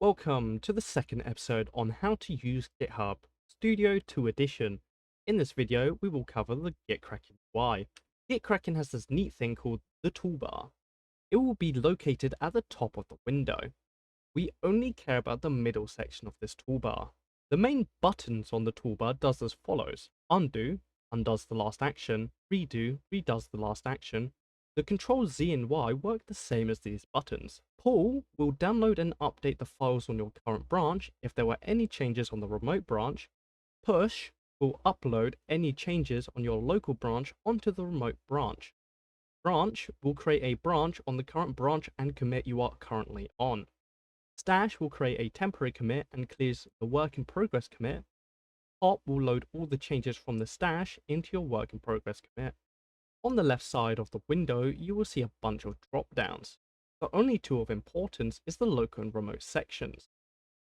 Welcome to the second episode on how to use GitHub Studio 2 Edition. In this video, we will cover the GitKraken UI. GitKraken has this neat thing called the toolbar. It will be located at the top of the window. We only care about the middle section of this toolbar. The main buttons on the toolbar does as follows. Undo, undoes the last action. Redo, redoes the last action. The Control Z and Y work the same as these buttons. Pull will download and update the files on your current branch if there were any changes on the remote branch. Push will upload any changes on your local branch onto the remote branch. Branch will create a branch on the current branch and commit you are currently on. Stash will create a temporary commit and clears the work in progress commit. Pop will load all the changes from the stash into your work in progress commit. On the left side of the window, you will see a bunch of drop-downs. The only two of importance is the local and remote sections.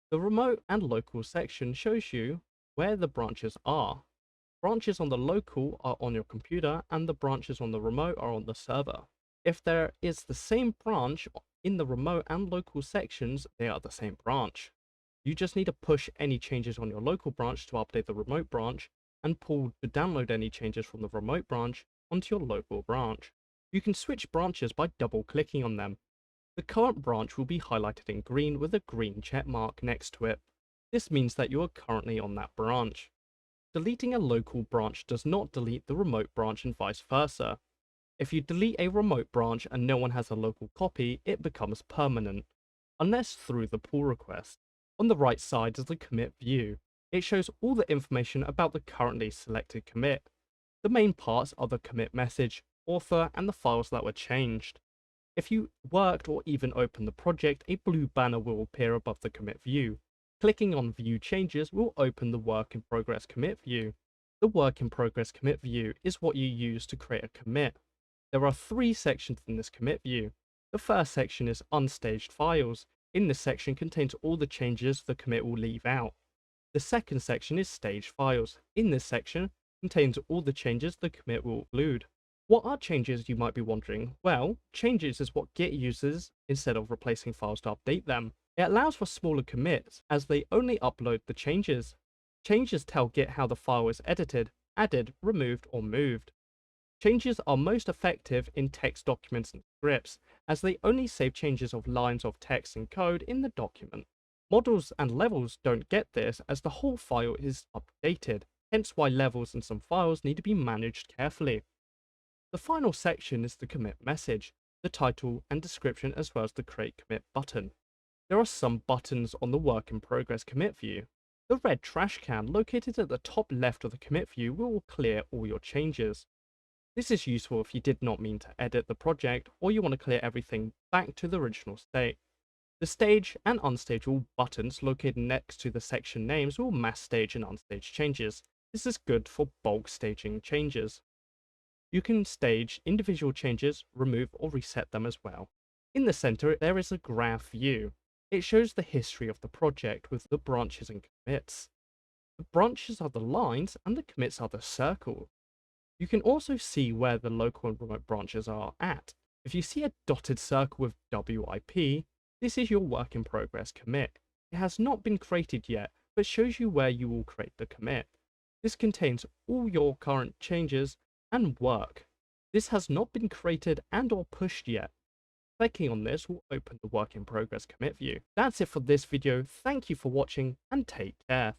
The remote and local section shows you where the branches are. Branches on the local are on your computer and the branches on the remote are on the server. If there is the same branch in the remote and local sections, they are the same branch. You just need to push any changes on your local branch to update the remote branch and pull to download any changes from the remote branch onto your local branch. You can switch branches by double-clicking on them. The current branch will be highlighted in green with a green check mark next to it. This means that you are currently on that branch. Deleting a local branch does not delete the remote branch and vice versa. If you delete a remote branch and no one has a local copy, it becomes permanent, unless through the pull request. On the right side is the commit view. It shows all the information about the currently selected commit. The main parts are the commit message, author, and the files that were changed. If you worked or even opened the project, a blue banner will appear above the commit view. Clicking on View Changes will open the Work in Progress commit view. The Work in Progress commit view is what you use to create a commit. There are three sections in this commit view. The first section is Unstaged Files. In this section contains all the changes the commit will leave out. The second section is Staged Files. In this section contains all the changes the commit will include. What are changes, you might be wondering? Well, changes is what Git uses instead of replacing files to update them. It allows for smaller commits as they only upload the changes. Changes tell Git how the file is edited, added, removed, or moved. Changes are most effective in text documents and scripts as they only save changes of lines of text and code in the document. Models and levels don't get this as the whole file is updated. Hence why levels and some files need to be managed carefully. The final section is the commit message, the title and description as well as the create commit button. There are some buttons on the work in progress commit view. The red trash can located at the top left of the commit view will clear all your changes. This is useful if you did not mean to edit the project or you want to clear everything back to the original state. The stage and unstaged buttons located next to the section names will mass stage and unstaged changes. This is good for bulk staging changes. You can stage individual changes, remove or reset them as well. In the center, there is a graph view. It shows the history of the project with the branches and commits. The branches are the lines and the commits are the circle. You can also see where the local and remote branches are at. If you see a dotted circle with WIP, this is your work in progress commit. It has not been created yet, but shows you where you will create the commit. This contains all your current changes and work. This has not been created and or pushed yet. Clicking on this will open the work in progress commit view. That's it for this video. Thank you for watching and take care.